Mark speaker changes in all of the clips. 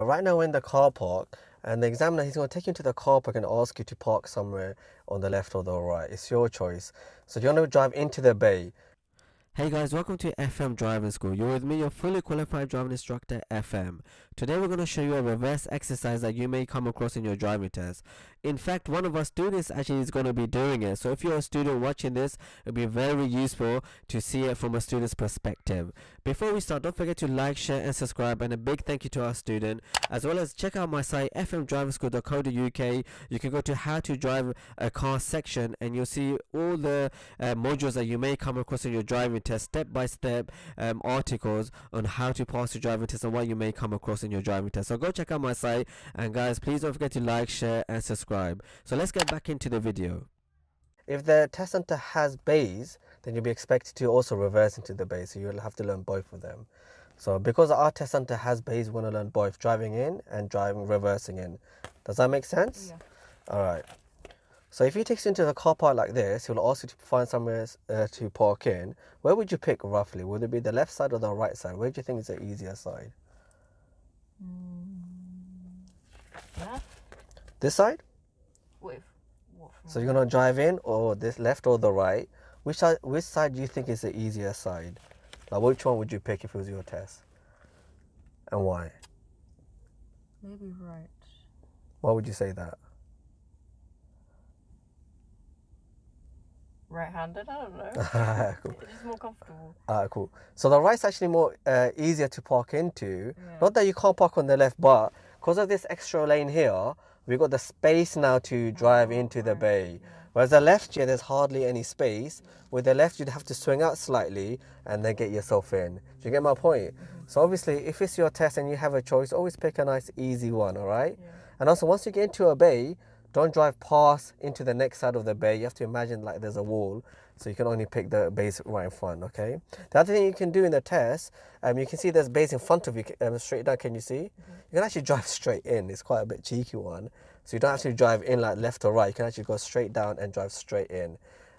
Speaker 1: Right now we're in the car park, and the examiner, he's going to take you to the car park and ask you to park somewhere on the left or the right. It's your choice. So do you want to drive into the bay? Hey guys, welcome to FM Driving School. You're with me, your fully qualified driving instructor, FM. Today we're going to show you a reverse exercise that you may come across in your driving test. In fact, one of our students actually is going to be doing it. So if you're a student watching this, it'll be very useful to see it from a student's perspective. Before we start, don't forget to like, share and subscribe, and a big thank you to our student, as well as check out my site fmdriverschool.co.uk. You can go to how to drive a car section and you'll see all the modules that you may come across in your driving test, step by step articles on how to pass your driving test and what you may come across in your driving test. So go check out my site, and guys, please don't forget to like, share and subscribe. So let's get back into the video. If the test center has bays, then you'll be expected to also reverse into the bay, so you'll have to learn both of them. So because our test center has bays, we're going to learn both, driving in and reversing in. Does that make sense?
Speaker 2: Yeah.
Speaker 1: All right. So if he takes you into the car park like this, he'll ask you to find somewhere to park in. Where would you pick roughly? Would it be the left side or the right side? Where do you think is the easier side?
Speaker 2: Left?
Speaker 1: This side?
Speaker 2: With what?
Speaker 1: So you're gonna drive in, or this left or the right? Which side do you think is the easier side? Like which one would you pick if it was your test? And why?
Speaker 2: Maybe right.
Speaker 1: Why would you say that?
Speaker 2: Right-handed? I don't know.
Speaker 1: Cool.
Speaker 2: It's just more comfortable.
Speaker 1: Cool. So the right's actually more easier to park into.
Speaker 2: Yeah.
Speaker 1: Not that you can't park on the left, but because of this extra lane here, we've got the space now to drive into the bay.
Speaker 2: Yeah.
Speaker 1: Whereas the left here, there's hardly any space. With the left, you'd have to swing out slightly and then get yourself in. Do you get my point? So obviously, if it's your test and you have a choice, always pick a nice easy one, all right?
Speaker 2: Yeah.
Speaker 1: And also, once you get into a bay, don't drive past into the next side of the bay. You have to imagine like there's a wall, so you can only pick the bays right in front, okay? The other thing you can do in the test, you can see there's bays in front of you, straight down, can you see? You can actually drive straight in. It's quite a bit cheeky one. So you don't have to drive in like left or right. You can actually go straight down and drive straight in.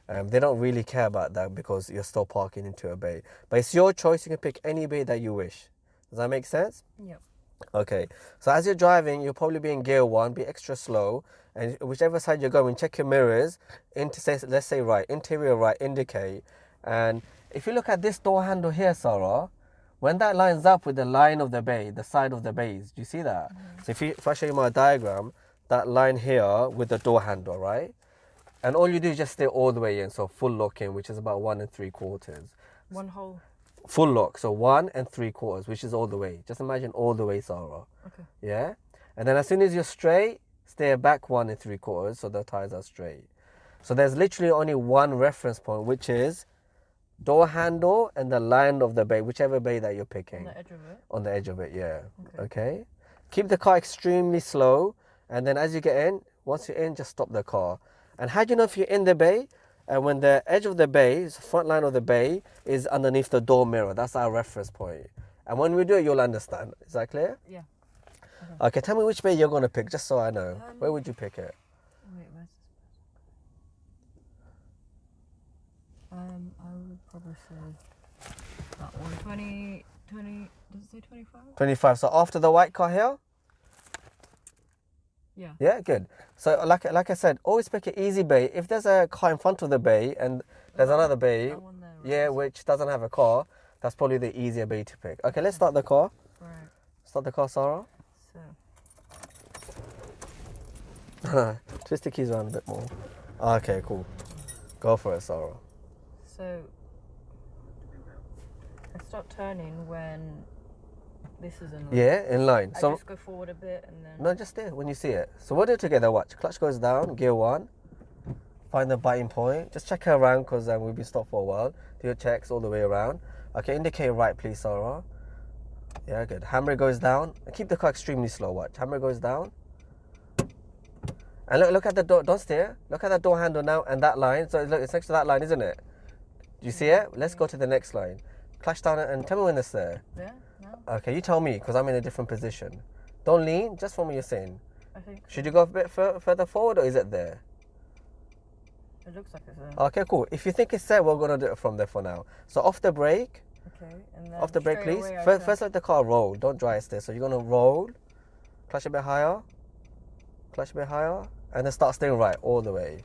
Speaker 1: They don't really care about that because you're still parking into a bay. But it's your choice. You can pick any bay that you wish. Does that make sense?
Speaker 2: Yep.
Speaker 1: Okay, so as you're driving, you'll probably be in gear 1, be extra slow, and whichever side you're going, check your mirrors, let's say right, interior right, indicate. And if you look at this door handle here, Sarah, when that lines up with the line of the bay, the side of the bays, do you see that? So if I show you my diagram, that line here with the door handle, right? And all you do is just stay all the way in, so full lock in, which is about 1 3/4.
Speaker 2: One whole.
Speaker 1: Full lock, so 1 3/4, which is all the way. Just imagine all the way, Sarah.
Speaker 2: Okay.
Speaker 1: Yeah? And then as soon as you're straight, steer back 1 3/4, so the tires are straight. So there's literally only one reference point, which is door handle and the line of the bay, whichever bay that you're picking.
Speaker 2: On the edge of it?
Speaker 1: On the edge of it, yeah.
Speaker 2: Okay.
Speaker 1: Keep the car extremely slow, and then as you get in, once you're in, just stop the car. And how do you know if you're in the bay? And when the edge of the bay, front line of the bay, is underneath the door mirror. That's our reference point. And when we do it, you'll understand. Is that clear?
Speaker 2: Yeah.
Speaker 1: Okay, tell me which bay you're going to pick, just so I know. Where would you pick it?
Speaker 2: Wait, where's this? I would probably say that one. 20, does it say 25?
Speaker 1: 25. So after the white car here?
Speaker 2: Yeah.
Speaker 1: Yeah, good. So like I said, always pick an easy bay. If there's a car in front of the bay and there's another bay,
Speaker 2: That one there, right?
Speaker 1: yeah, which doesn't have a car, that's probably the easier bay to pick. Okay, let's start the car.
Speaker 2: Right.
Speaker 1: Start the car, Sarah.
Speaker 2: So.
Speaker 1: Twist the keys around a bit more. Okay, cool. Go for it, Sarah.
Speaker 2: So. I start turning when this is in line.
Speaker 1: Yeah, in line.
Speaker 2: I
Speaker 1: So
Speaker 2: just go forward a bit and then.
Speaker 1: no, just there when you see it. So we'll do it together. Watch. Clutch goes down, gear 1. Find the biting point. Just check her around because we've been stopped for a while. Do your checks all the way around. Okay, indicate right, please, Sarah. Yeah, good. Hammer goes down. Keep the car extremely slow. Watch. Hammer goes down. And look at the door. Don't steer. Look at that door handle now and that line. So look, it's next to that line, isn't it? Do you see it? Let's go to the next line. Clutch down and tell me when it's there.
Speaker 2: Yeah? No?
Speaker 1: Okay, you tell me because I'm in a different position. Don't lean, just from what you're saying.
Speaker 2: I think.
Speaker 1: Should you go a bit further forward or is it there?
Speaker 2: It looks like it's there.
Speaker 1: Okay, cool. If you think it's there, we're going to do it from there for now. So off the brake.
Speaker 2: Okay, and then
Speaker 1: Off the brake,
Speaker 2: straight
Speaker 1: please.
Speaker 2: away I
Speaker 1: First let the car roll. Don't dry steer. So you're going to roll. Clutch a bit higher. Clutch a bit higher. And then start steering right, all the way.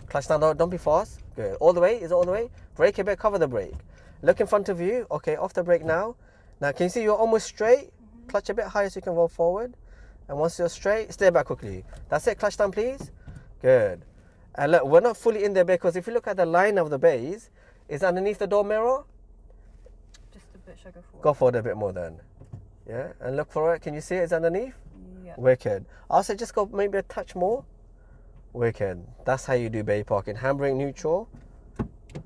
Speaker 1: Clutch down, don't be fast. Good. All the way, is it all the way? Brake a bit, cover the brake. Look in front of you. Okay, off the brake now. Now, can you see you're almost straight? Clutch a bit higher so you can roll forward. And once you're straight, steer back quickly. That's it, clutch down, please. Good. And look, we're not fully in there because if you look at the line of the bays, is underneath the door mirror?
Speaker 2: Just a bit, should I go forward?
Speaker 1: Go forward a bit more then. Yeah, and look for it. Can you see it's underneath?
Speaker 2: Yeah.
Speaker 1: Wicked. I'll say just go maybe a touch more. Wicked. That's how you do bay parking. Handbrake neutral.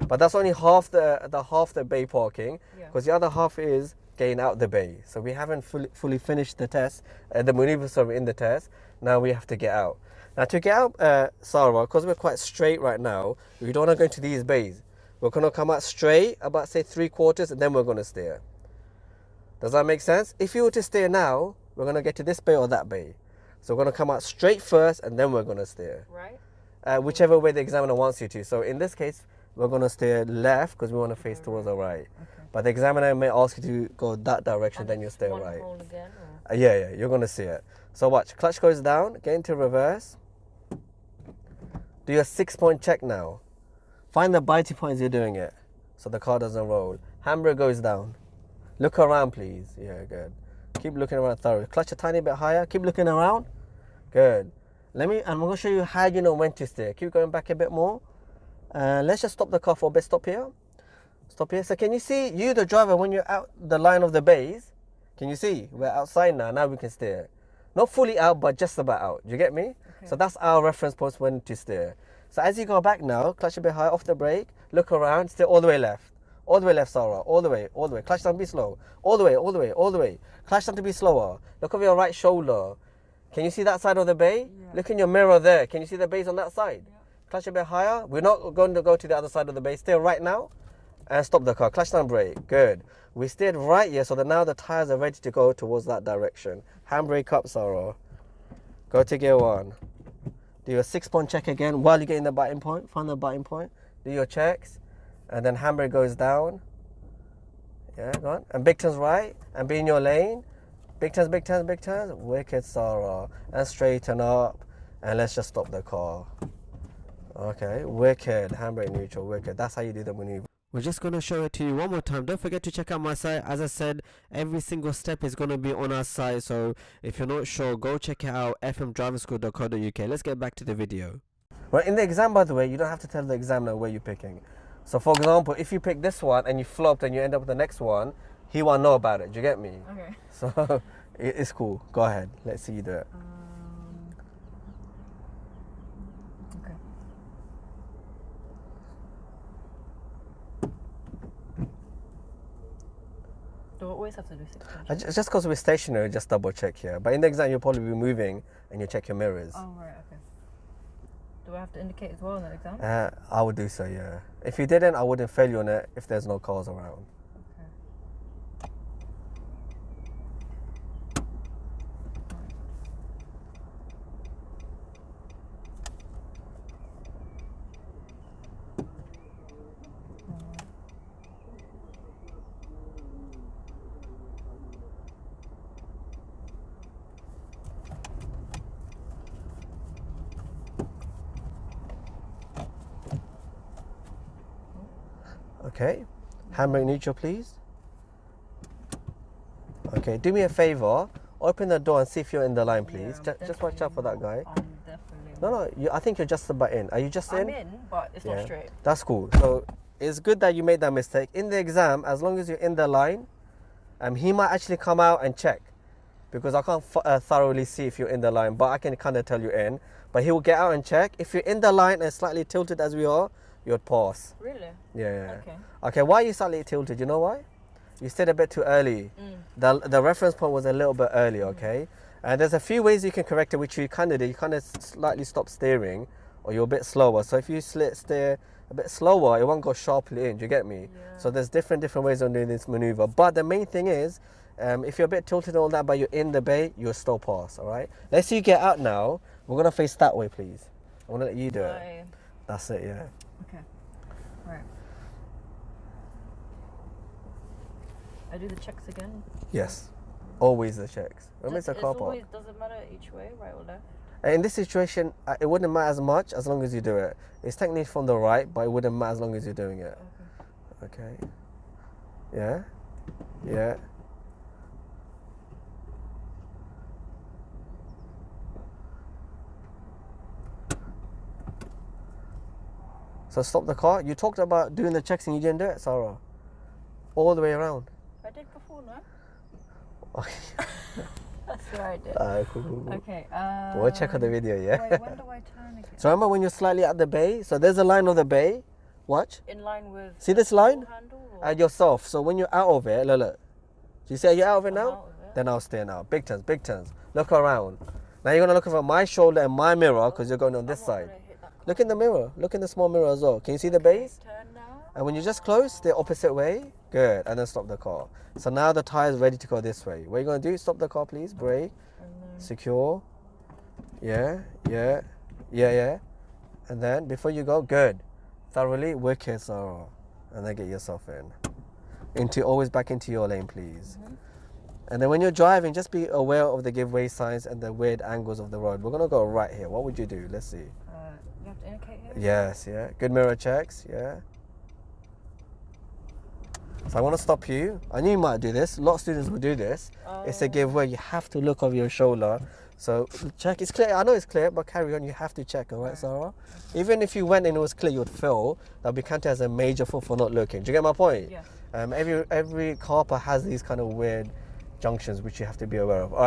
Speaker 1: But that's only half the bay parking, because the other half is getting out the bay. So we haven't fully finished the test, the maneuvers are in the test. Now we have to get out. Now to get out, Sarah, because we're quite straight right now, we don't want to go into these bays. We're going to come out straight, about say 3/4, and then we're going to steer. Does that make sense? If you were to steer now, we're going to get to this bay or that bay. So we're going to come out straight first, and then we're going to steer.
Speaker 2: Right.
Speaker 1: Whichever way the examiner wants you to. So in this case, we're going to steer left because we want to face towards the right.
Speaker 2: Okay.
Speaker 1: But the examiner may ask you to go that direction, then you steer right.
Speaker 2: Hole again, or?
Speaker 1: Yeah, you're going to see it. So watch, clutch goes down, get into reverse. Do your 6-point check now. Find the biting point as you're doing it, so the car doesn't roll. Handbrake goes down. Look around, please. Yeah, good. Keep looking around thoroughly. Clutch a tiny bit higher. Keep looking around. Good. I'm going to show you how you know when to steer. Keep going back a bit more. Let's just stop the car for a bit. Stop here. Stop here. So can you see, you the driver, when you're out the line of the bays, can you see? We're outside now. Now we can steer. Not fully out, but just about out. Do you get me?
Speaker 2: Okay.
Speaker 1: So that's our reference point when to steer. So as you go back now, clutch a bit higher, off the brake, look around, steer all the way left. All the way left, Sarah. All the way, all the way. Clutch down, be slow. All the way, all the way, all the way. Clutch down to be slower. Look over your right shoulder. Can you see that side of the bay?
Speaker 2: Yeah.
Speaker 1: Look in your mirror there. Can you see the bays on that side? Yeah. Clutch a bit higher. We're not going to go to the other side of the bay. Steer right now and stop the car. Clutch down, brake. Good. We steered right here, so that now the tires are ready to go towards that direction. Handbrake up, Sarah. Go to gear 1. Do your 6-point check again while you're getting the biting point. Find the biting point. Do your checks. And then handbrake goes down. Yeah, go on. And big turns right. And be in your lane. Big turns, big turns, big turns. Wicked, Sarah. And straighten up. And let's just stop the car. Okay, wicked. Handbrake neutral, wicked. That's how you do the maneuver. We're just going to show it to you one more time. Don't forget to check out my site. As I said, every single step is going to be on our site. So if you're not sure, go check it out, fmdriverschool.co.uk. Let's get back to the video. Right, in the exam, by the way, you don't have to tell the examiner where you're picking. So for example, if you pick this one and you flopped and you end up with the next one, he won't know about it. Do you get me?
Speaker 2: Okay.
Speaker 1: So it's cool. Go ahead. Let's see you do it.
Speaker 2: Okay. Do I always have to do 6
Speaker 1: Just because we're stationary, just double check here. But in the exam, you'll probably be moving and you check your mirrors.
Speaker 2: Oh, right, okay. Do I have to indicate as well in the exam?
Speaker 1: I would do so, yeah. If you didn't, I wouldn't fail you on it if there's no cars around. Okay, handbrake neutral, please. Okay, do me a favor, open the door and see if you're in the line, please.
Speaker 2: Yeah,
Speaker 1: just watch out for that guy.
Speaker 2: I'm definitely
Speaker 1: No, I think you're just about in. Are you just in?
Speaker 2: I'm in, but it's not straight.
Speaker 1: That's cool. So it's good that you made that mistake. In the exam, as long as you're in the line, he might actually come out and check, because I can't thoroughly see if you're in the line, but I can kind of tell you in. But he will get out and check. If you're in the line and slightly tilted as we are, you'd pass.
Speaker 2: Really?
Speaker 1: Yeah.
Speaker 2: Okay.
Speaker 1: Okay, why are you slightly tilted? You know why? You stayed a bit too early. The reference point was a little bit early, okay? And there's a few ways you can correct it, which you kind of did. You kind of slightly stop steering, or you're a bit slower. So if you steer a bit slower, it won't go sharply in. Do you get me?
Speaker 2: Yeah.
Speaker 1: So there's different ways of doing this maneuver. But the main thing is, if you're a bit tilted and all that, but you're in the bay, you'll still pass, all right? Let's see you get out now. We're going to face that way, please. I want to let you do it. That's it, yeah.
Speaker 2: Okay. Right. I do the checks again?
Speaker 1: Yes. Always the checks. Remember, it's a car park.
Speaker 2: Always doesn't matter each way, right or left.
Speaker 1: In this situation, it wouldn't matter as much as long as you do it. It's technically from the right, but it wouldn't matter as long as you're doing it. Okay. Yeah. Yeah. So stop the car. You talked about doing the checks and you didn't do it, Sarah. All the way around.
Speaker 2: I did before, no?
Speaker 1: Okay.
Speaker 2: That's what I did.
Speaker 1: Cool.
Speaker 2: Okay.
Speaker 1: We'll check on the video, yeah?
Speaker 2: Wait, when do I turn again?
Speaker 1: So remember when you're slightly at the bay? So there's a line of the bay. Watch.
Speaker 2: In line with.
Speaker 1: See this line?
Speaker 2: Handle,
Speaker 1: And yourself. So when you're out of it, look. Do you see you're out of it now?
Speaker 2: Out of it.
Speaker 1: Then I'll stay now. Big turns, big turns. Look around. Now you're going to look over my shoulder and my mirror because you're going on this side. Look in the mirror. Look in the small mirror as well. Can you see the bays?
Speaker 2: Turn now.
Speaker 1: And when you just close, the opposite way. Good. And then stop the car. So now the tire is ready to go this way. What are you going to do? Stop the car, please. Brake. Secure. Yeah. And then before you go, good. Thoroughly wicked, Sarah. And then get yourself in. Always back into your lane, please. And then when you're driving, just be aware of the giveaway signs and the weird angles of the road. We're going to go right here. What would you do? Let's see.
Speaker 2: You have to indicate here?
Speaker 1: Yes, yeah. Good mirror checks, yeah. So I want to stop you. I knew you might do this. A lot of students will do this. It's a giveaway. You have to look over your shoulder. So check. It's clear. I know it's clear, but carry on. You have to check, all right, Sarah? Even if you went and it was clear, you would fail. That'll be counted as a major fault for not looking. Do you get my point?
Speaker 2: Yeah.
Speaker 1: Every car park has these kind of weird junctions which you have to be aware of. All right.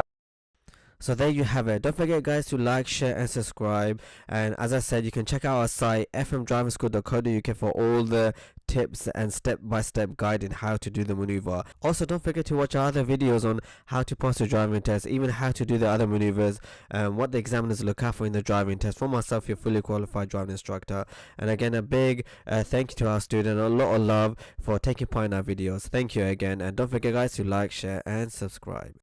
Speaker 1: So there you have it. Don't forget, guys, to like, share and subscribe. And as I said, you can check out our site fmdrivingschool.co.uk for all the tips and step-by-step guide in how to do the maneuver. Also, don't forget to watch our other videos on how to pass the driving test, even how to do the other maneuvers, what the examiners look out for in the driving test. For myself, you're fully qualified driving instructor. And again, a big thank you to our student, a lot of love for taking part in our videos. Thank you again, and don't forget, guys, to like, share and subscribe.